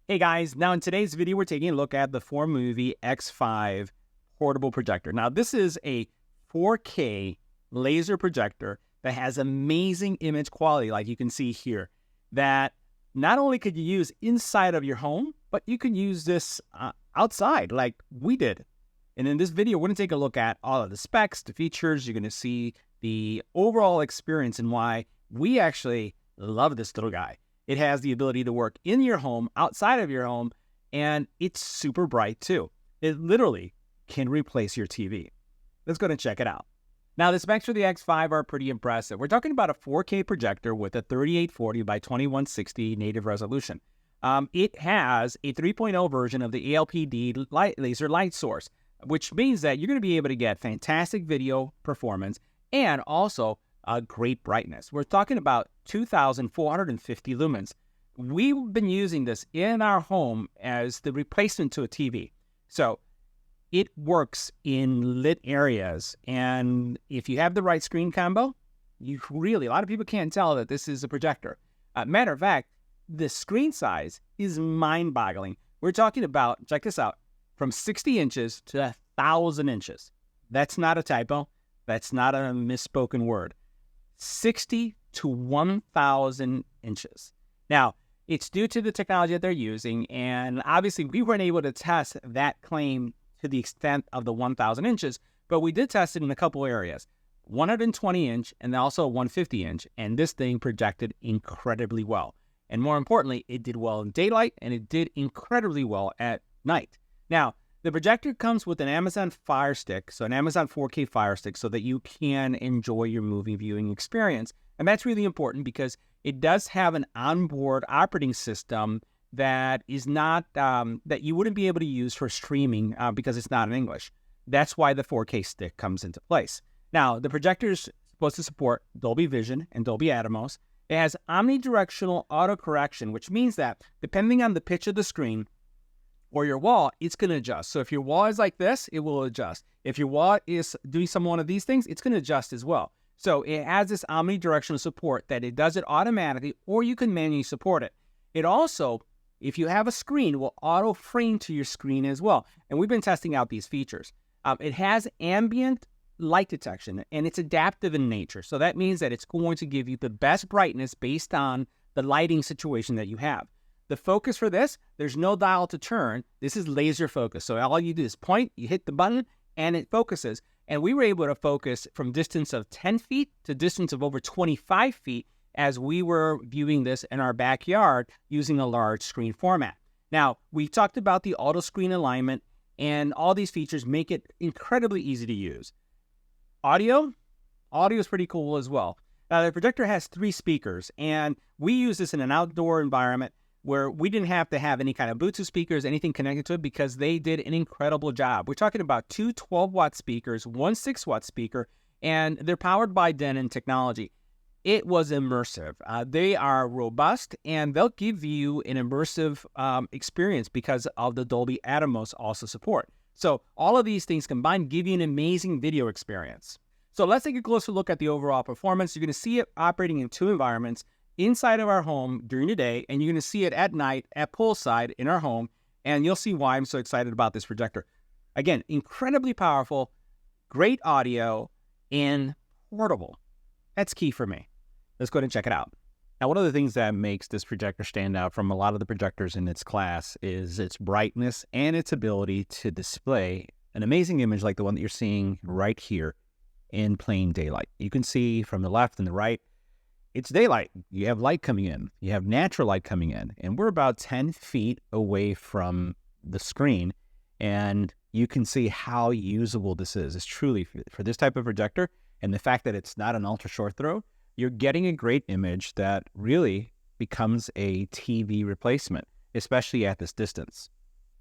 Hey guys, now in today's video, we're taking a look at the Formovie X5 portable projector. Now this is a 4K laser projector that has amazing image quality, like you can see here, that not only could you use inside of your home, but you can use this outside like we did. And in this video, we're gonna take a look at all of the specs, the features. You're gonna see the overall experience and why we actually love this little guy. It has the ability to work in your home, outside of your home, and it's super bright too. It literally can replace your TV. Let's go and check it out. Now, the specs for the X5 are pretty impressive. We're talking about a 4K projector with a 3840 by 2160 native resolution. It has a 3.0 version of the ALPD laser light source, which means that you're going to be able to get fantastic video performance and also great brightness. We're talking about 2,450 lumens. We've been using this in our home as the replacement to a TV. So it works in lit areas. And if you have the right screen combo, a lot of people can't tell that this is a projector. Matter of fact, the screen size is mind-boggling. We're talking about, check this out, from 60 inches to 1,000 inches. That's not a typo. That's not a misspoken word. 60 to 1,000 inches. Now, it's due to the technology that they're using, and obviously we weren't able to test that claim to the extent of the 1,000 inches, but we did test it in a couple areas, 120-inch and also 150-inch, and this thing projected incredibly well. And more importantly, it did well in daylight, and it did incredibly well at night. Now, the projector comes with an Amazon Fire Stick, so an Amazon 4K Fire Stick, so that you can enjoy your movie viewing experience. And that's really important because it does have an onboard operating system that is not, that you wouldn't be able to use for streaming because it's not in English. That's why the 4K stick comes into place. Now, the projector is supposed to support Dolby Vision and Dolby Atmos. It has omnidirectional auto correction, which means that depending on the pitch of the screen, or your wall, it's going to adjust. So if your wall is like this, it will adjust. If your wall is doing some one of these things, it's going to adjust as well. So it has this omnidirectional support that it does it automatically, or you can manually support it. It also, if you have a screen, will auto frame to your screen as well. And we've been testing out these features. It has ambient light detection, and it's adaptive in nature. So that means that it's going to give you the best brightness based on the lighting situation that you have. The focus for this, there's no dial to turn. This is laser focus. So all you do is point, you hit the button, and it focuses. And we were able to focus from distance of 10 feet to distance of over 25 feet as we were viewing this in our backyard using a large screen format. Now, we talked about the auto screen alignment, and all these features make it incredibly easy to use. Audio is pretty cool as well. Now, the projector has 3 speakers, and we use this in an outdoor environment where we didn't have to have any kind of Bluetooth speakers, anything connected to it, because they did an incredible job. We're talking about 2 12-watt speakers, 1 6-watt speaker, and they're powered by Denon technology. It was immersive. They are robust, and they'll give you an immersive experience because of the Dolby Atmos also support. So all of these things combined give you an amazing video experience. So let's take a closer look at the overall performance. You're going to see it operating in 2 environments, inside of our home during the day, and you're going to see it at night at poolside in our home, and you'll see why I'm so excited about this projector. Again, incredibly powerful, great audio, and portable. That's key for me. Let's go ahead and check it out. Now, one of the things that makes this projector stand out from a lot of the projectors in its class is its brightness and its ability to display an amazing image like the one that you're seeing right here in plain daylight. You can see from the left and the right, it's daylight. You have light coming in. You have natural light coming in. And we're about 10 feet away from the screen. And you can see how usable this is. It's truly, for this type of projector, and the fact that it's not an ultra short throw, you're getting a great image that really becomes a TV replacement, especially at this distance.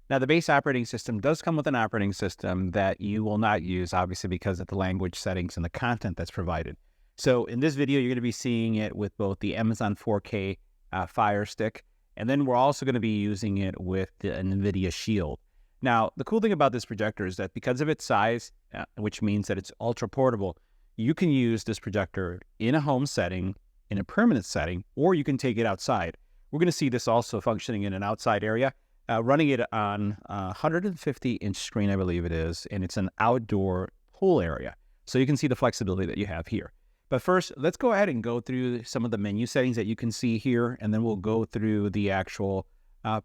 Now, the base operating system does come with an operating system that you will not use, obviously, because of the language settings and the content that's provided. So in this video, you're going to be seeing it with both the Amazon 4K Fire Stick, and then we're also going to be using it with the NVIDIA Shield. Now, the cool thing about this projector is that because of its size, which means that it's ultra portable, you can use this projector in a home setting, in a permanent setting, or you can take it outside. We're going to see this also functioning in an outside area, running it on a 150-inch screen, I believe it is, and it's an outdoor pool area. So you can see the flexibility that you have here. But first, let's go ahead and go through some of the menu settings that you can see here, and then we'll go through the actual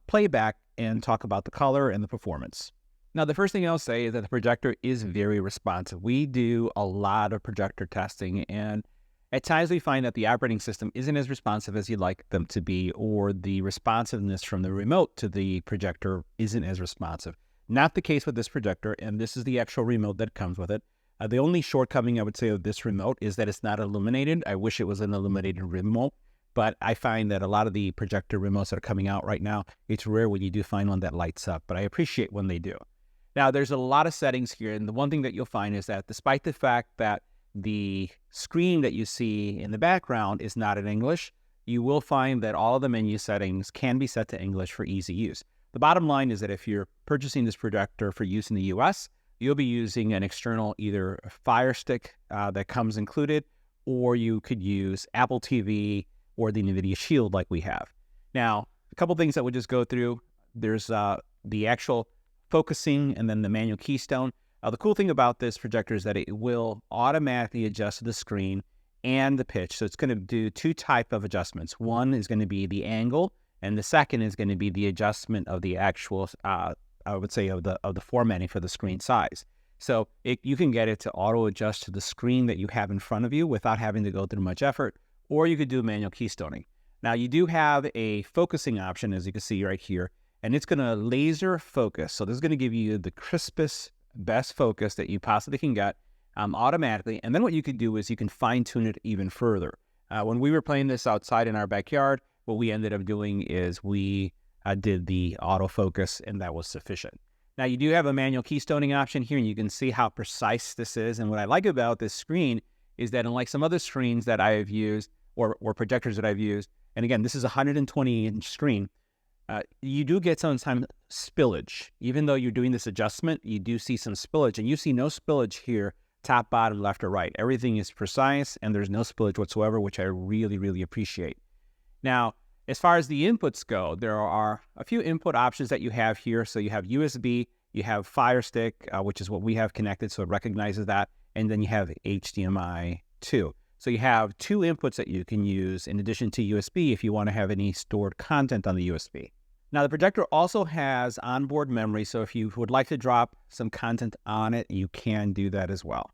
playback and talk about the color and the performance. Now, the first thing I'll say is that the projector is very responsive. We do a lot of projector testing, and at times we find that the operating system isn't as responsive as you'd like them to be, or the responsiveness from the remote to the projector isn't as responsive. Not the case with this projector, and this is the actual remote that comes with it. The only shortcoming I would say of this remote is that it's not illuminated. I wish it was an illuminated remote, but I find that a lot of the projector remotes that are coming out right now, it's rare when you do find one that lights up, but I appreciate when they do. Now, there's a lot of settings here, and the one thing that you'll find is that despite the fact that the screen that you see in the background is not in English, you will find that all of the menu settings can be set to English for easy use. The bottom line is that if you're purchasing this projector for use in the US, you'll be using an external either Fire Stick that comes included, or you could use Apple TV or the NVIDIA Shield like we have. Now, a couple things that we'll just go through. There's the actual focusing and then the manual keystone. The cool thing about this projector is that it will automatically adjust the screen and the pitch. So it's going to do two types of adjustments. One is going to be the angle, and the second is going to be the adjustment of the actual, I would say, of the formatting for the screen size. So you can get it to auto adjust to the screen that you have in front of you without having to go through much effort, or you could do manual keystoning. Now, you do have a focusing option, as you can see right here, and it's going to laser focus. So this is going to give you the crispest, best focus that you possibly can get automatically. And then what you could do is you can fine tune it even further. When we were playing this outside in our backyard, what we ended up doing is we did the autofocus, and that was sufficient. Now, you do have a manual keystoning option here, and you can see how precise this is. And what I like about this screen is that unlike some other screens that I have used or projectors that I've used, and again, this is a 120-inch screen, you do get sometimes spillage. Even though you're doing this adjustment, you do see some spillage, and you see no spillage here, top, bottom, left, or right. Everything is precise, and there's no spillage whatsoever, which I really, really appreciate. Now, as far as the inputs go, there are a few input options that you have here. So you have USB, you have Fire Stick, which is what we have connected, so it recognizes that, and then you have HDMI 2. So you have two inputs that you can use in addition to USB if you want to have any stored content on the USB. Now, the projector also has onboard memory, so if you would like to drop some content on it, you can do that as well.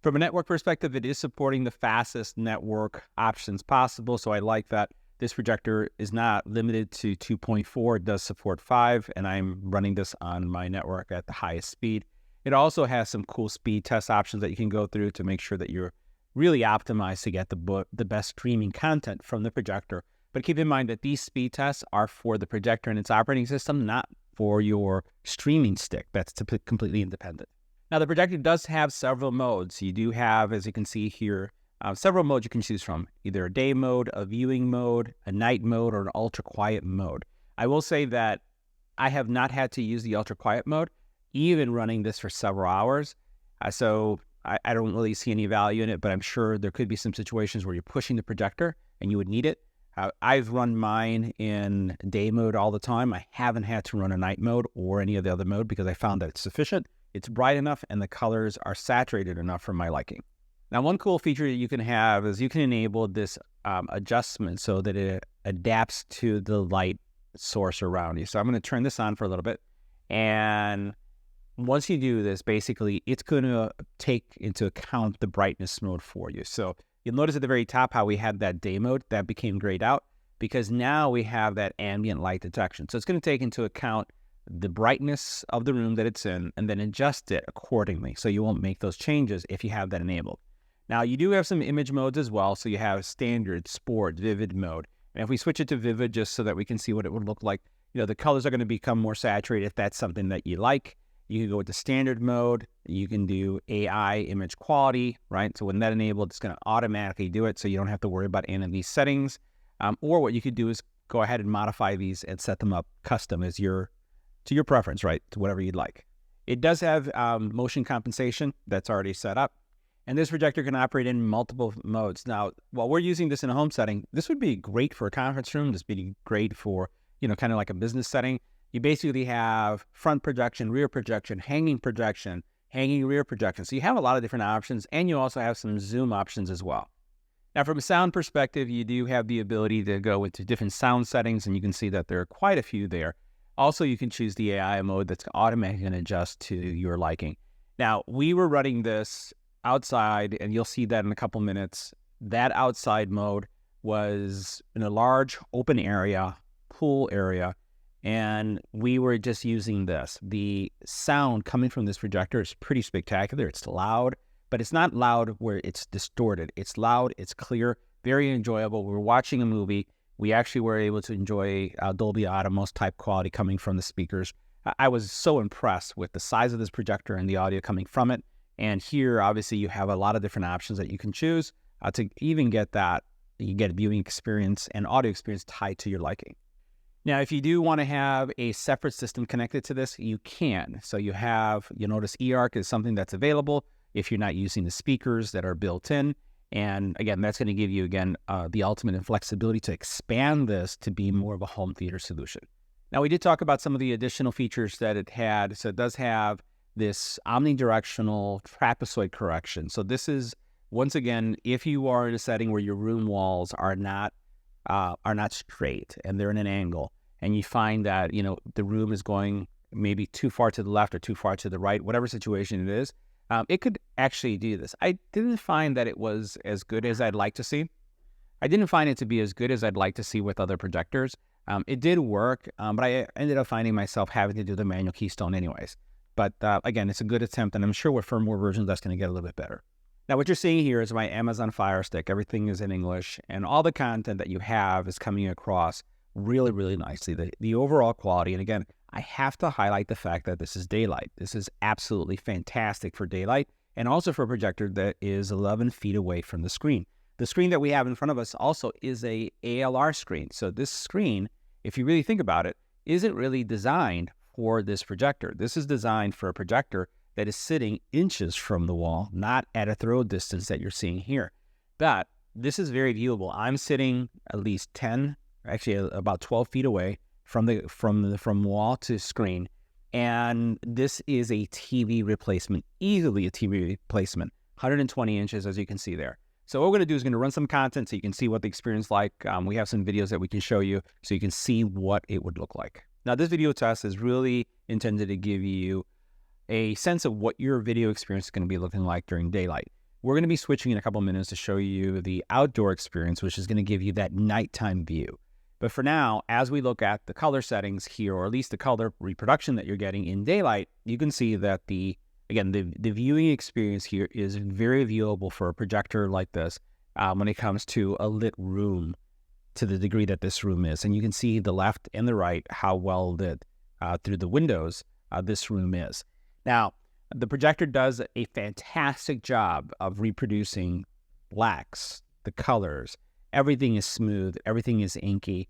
From a network perspective, it is supporting the fastest network options possible, so I like that. This projector is not limited to 2.4. It does support 5, and I'm running this on my network at the highest speed. It also has some cool speed test options that you can go through to make sure that you're really optimized to get the best streaming content from the projector. But keep in mind that these speed tests are for the projector and its operating system, not for your streaming stick. That's completely independent. Now, the projector does have several modes. You do have, as you can see here, several modes you can choose from, either a day mode, a viewing mode, a night mode, or an ultra quiet mode. I will say that I have not had to use the ultra quiet mode, even running this for several hours. So I don't really see any value in it, but I'm sure there could be some situations where you're pushing the projector and you would need it. I've run mine in day mode all the time. I haven't had to run a night mode or any of the other mode because I found that it's sufficient, it's bright enough, and the colors are saturated enough for my liking. Now, one cool feature that you can have is you can enable this adjustment so that it adapts to the light source around you. So I'm going to turn this on for a little bit. And once you do this, basically, it's going to take into account the brightness mode for you. So you'll notice at the very top how we had that day mode that became grayed out because now we have that ambient light detection. So it's going to take into account the brightness of the room that it's in and then adjust it accordingly. So you won't make those changes if you have that enabled. Now, you do have some image modes as well. So you have standard, sport, vivid mode. And if we switch it to vivid just so that we can see what it would look like, the colors are going to become more saturated if that's something that you like. You can go with the standard mode. You can do AI image quality, right? So when that enabled, it's going to automatically do it. So you don't have to worry about any of these settings. Or what you could do is go ahead and modify these and set them up custom to your preference, right? To whatever you'd like. It does have motion compensation that's already set up. And this projector can operate in multiple modes. Now, while we're using this in a home setting, this would be great for a conference room. This would be great for, kind of like a business setting. You basically have front projection, rear projection, hanging rear projection. So you have a lot of different options, and you also have some zoom options as well. Now, from a sound perspective, you do have the ability to go into different sound settings, and you can see that there are quite a few there. Also, you can choose the AI mode that's automatically going to adjust to your liking. Now, we were running this outside, and you'll see that in a couple minutes. That outside mode was in a large open area, pool area, and we were just using this. The sound coming from this projector is pretty spectacular. It's loud, but it's not loud where it's distorted. It's loud, it's clear, very enjoyable. We were watching a movie. We actually were able to enjoy Dolby Atmos type quality coming from the speakers. I was so impressed with the size of this projector and the audio coming from it. And here, obviously, you have a lot of different options that you can choose to even get that. You get a viewing experience and audio experience tied to your liking. Now, if you do want to have a separate system connected to this, you can. So you notice eARC is something that's available if you're not using the speakers that are built in. And again, that's going to give you, the ultimate in flexibility to expand this to be more of a home theater solution. Now, we did talk about some of the additional features that it had. So it does have this omnidirectional trapezoid correction. So this is, once again, if you are in a setting where your room walls are not straight and they're in an angle, and you find that, the room is going maybe too far to the left or too far to the right, whatever situation it is, it could actually do this. I didn't find that it was as good as I'd like to see. I didn't find it to be as good as I'd like to see with other projectors. It did work, but I ended up finding myself having to do the manual keystone anyways. But again, it's a good attempt, and I'm sure with firmware versions, that's going to get a little bit better. Now, what you're seeing here is my Amazon Fire Stick. Everything is in English, and all the content that you have is coming across really, really nicely. The overall quality, and again, I have to highlight the fact that this is daylight. This is absolutely fantastic for daylight, and also for a projector that is 11 feet away from the screen. The screen that we have in front of us also is a ALR screen. So this screen, if you really think about it, isn't really designed for this projector. This is designed for a projector that is sitting inches from the wall, not at a throw distance that you're seeing here. But this is very viewable. I'm sitting at least about 12 feet away from wall to screen, and this is a TV replacement, easily a TV replacement, 120 inches, as you can see there. So what we're going to do is going to run some content so you can see what the experience is like. We have some videos that we can show you so you can see what it would look like. Now, this video test is really intended to give you a sense of what your video experience is going to be looking like during daylight. We're going to be switching in a couple minutes to show you the outdoor experience, which is going to give you that nighttime view. But for now, as we look at the color settings here, or at least the color reproduction that you're getting in daylight, you can see that the viewing experience here is very viewable for a projector like this when it comes to a lit room, to the degree that this room is. And you can see the left and the right, how well lit through the windows this room is. Now, the projector does a fantastic job of reproducing blacks, the colors. Everything is smooth. Everything is inky.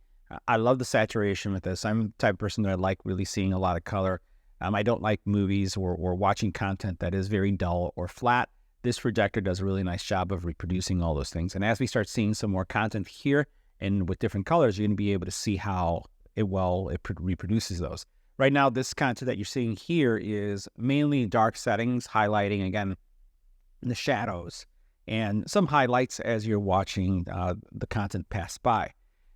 I love the saturation with this. I'm the type of person that I like really seeing a lot of color. I don't like movies or watching content that is very dull or flat. This projector does a really nice job of reproducing all those things. And as we start seeing some more content here and with different colors, you're going to be able to see how it reproduces those. Right now, this content that you're seeing here is mainly dark settings, highlighting, again, the shadows and some highlights as you're watching the content pass by.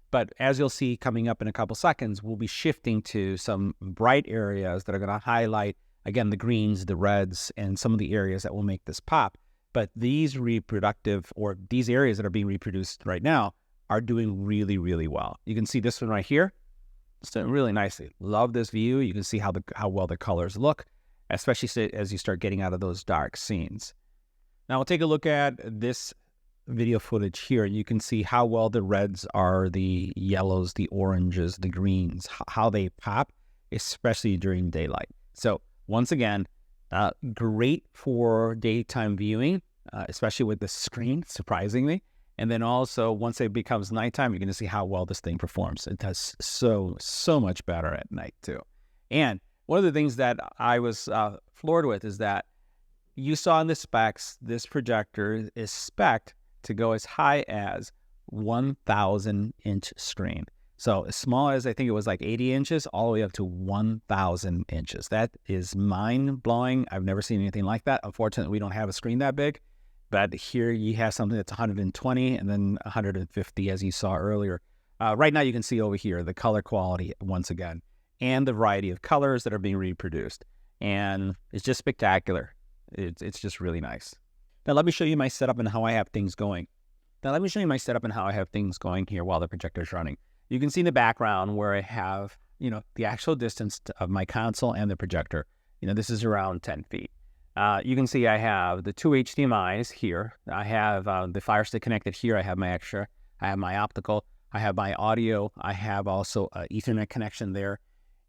But as you'll see coming up in a couple seconds, we'll be shifting to some bright areas that are going to highlight, again, the greens, the reds, and some of the areas that will make this pop. But these areas that are being reproduced right now are doing really, really well. You can see this one right here. It's doing really nicely. Love this view. You can see how well the colors look, especially as you start getting out of those dark scenes. Now we'll take a look at this video footage here. You can see how well the reds are, the yellows, the oranges, the greens, how they pop, especially during daylight. So once again, great for daytime viewing, especially with the screen, surprisingly. And then also, once it becomes nighttime, you're going to see how well this thing performs. It does so much better at night, too. And one of the things that I was floored with is that you saw in the specs, this projector is spec'd to go as high as 1,000-inch screen. So as small as, I think it was like 80 inches, all the way up to 1,000 inches. That is mind-blowing. I've never seen anything like that. Unfortunately, we don't have a screen that big. But here you have something that's 120 and then 150, as you saw earlier. Right now you can see over here the color quality once again, and the variety of colors that are being reproduced. And it's just spectacular. It's just really nice. Now let me show you my setup and how I have things going. Here while the projector is running. You can see in the background where I have, the actual distance of my console and the projector. This is around 10 feet. You can see I have the two HDMIs here. I have the Fire Stick connected here. I have my extra. I have my optical. I have my audio. I have also an Ethernet connection there.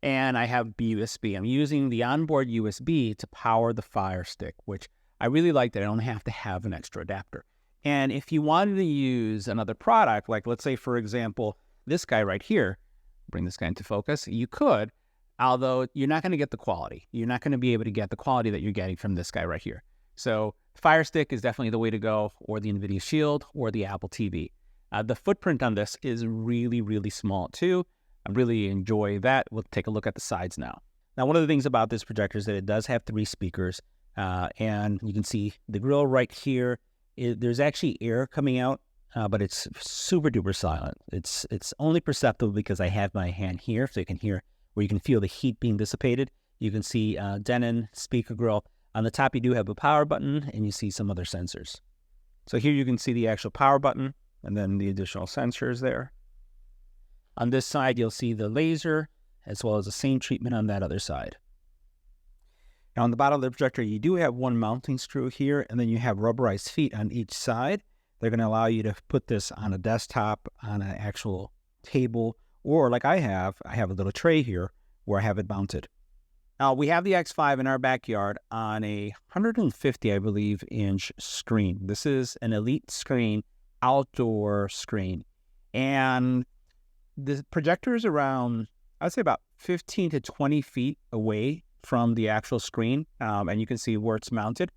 And I have USB. I'm using the onboard USB to power the Fire Stick, which I really like that I don't have to have an extra adapter. And if you wanted to use another product, like let's say, for example, this guy right here, bring this guy into focus, you could, although you're not going to get the quality. You're not going to be able to get the quality that you're getting from this guy right here. So Fire Stick is definitely the way to go, or the NVIDIA Shield, or the Apple TV. The footprint on this is really, really small too. I really enjoy that. We'll take a look at the sides now. Now, one of the things about this projector is that it does have 3 speakers, and you can see the grill right here. There's actually air coming out, but it's super duper silent. It's only perceptible because I have my hand here, so you can hear where you can feel the heat being dissipated. You can see Denon speaker grill. On the top, you do have a power button, and you see some other sensors. So here you can see the actual power button, and then the additional sensors there. On this side, you'll see the laser, as well as the same treatment on that other side. Now, on the bottom of the projector, you do have one mounting screw here, and then you have rubberized feet on each side. They're going to allow you to put this on a desktop, on an actual table, or like I have a little tray here where I have it mounted. Now, we have the X5 in our backyard on a 150, I believe, inch screen. This is an elite screen, outdoor screen. And the projector is around, I'd say about 15 to 20 feet away from the actual screen. And you can see where it's mounted.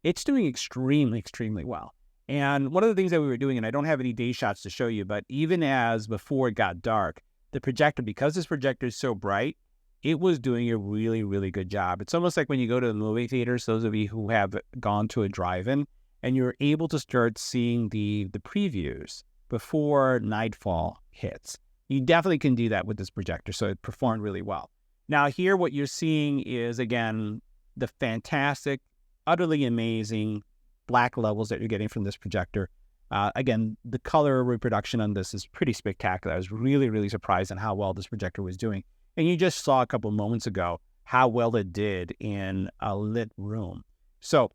It's doing extremely, extremely well. And one of the things that we were doing, and I don't have any day shots to show you, but even as before it got dark, the projector, because this projector is so bright, it was doing a really, really good job. It's almost like when you go to the movie theaters, those of you who have gone to a drive-in, and you're able to start seeing the previews before nightfall hits. You definitely can do that with this projector, so it performed really well. Now here what you're seeing is, again, the fantastic, utterly amazing black levels that you're getting from this projector. Again, the color reproduction on this is pretty spectacular. I was really, really surprised on how well this projector was doing. And you just saw a couple moments ago how well it did in a lit room. So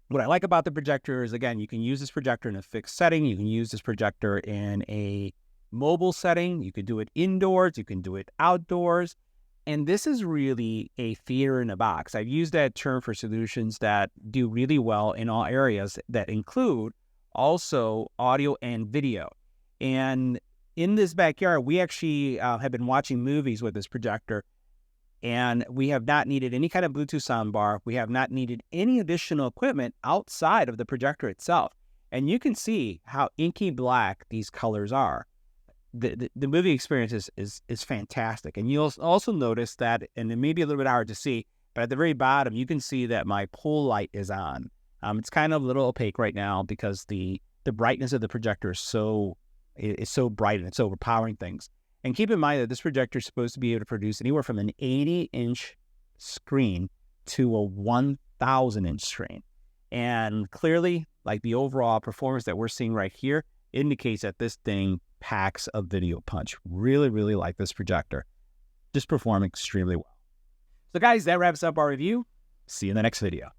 what I like about the projector is, again, you can use this projector in a fixed setting. You can use this projector in a mobile setting. You could do it indoors. You can do it outdoors. And this is really a theater in a box. I've used that term for solutions that do really well in all areas that include also audio and video. And in this backyard, we actually have been watching movies with this projector, and we have not needed any kind of Bluetooth soundbar. We have not needed any additional equipment outside of the projector itself. And you can see how inky black these colors are. The movie experience is fantastic. And you'll also notice that, and it may be a little bit hard to see, but at the very bottom, you can see that my pull light is on. It's kind of a little opaque right now because the brightness of the projector is so bright and it's overpowering things. And keep in mind that this projector is supposed to be able to produce anywhere from an 80-inch screen to a 1,000-inch screen. And clearly, like the overall performance that we're seeing right here indicates that this thing packs a video punch. Really, really like this projector. Just performing extremely well. So guys, that wraps up our review. See you in the next video.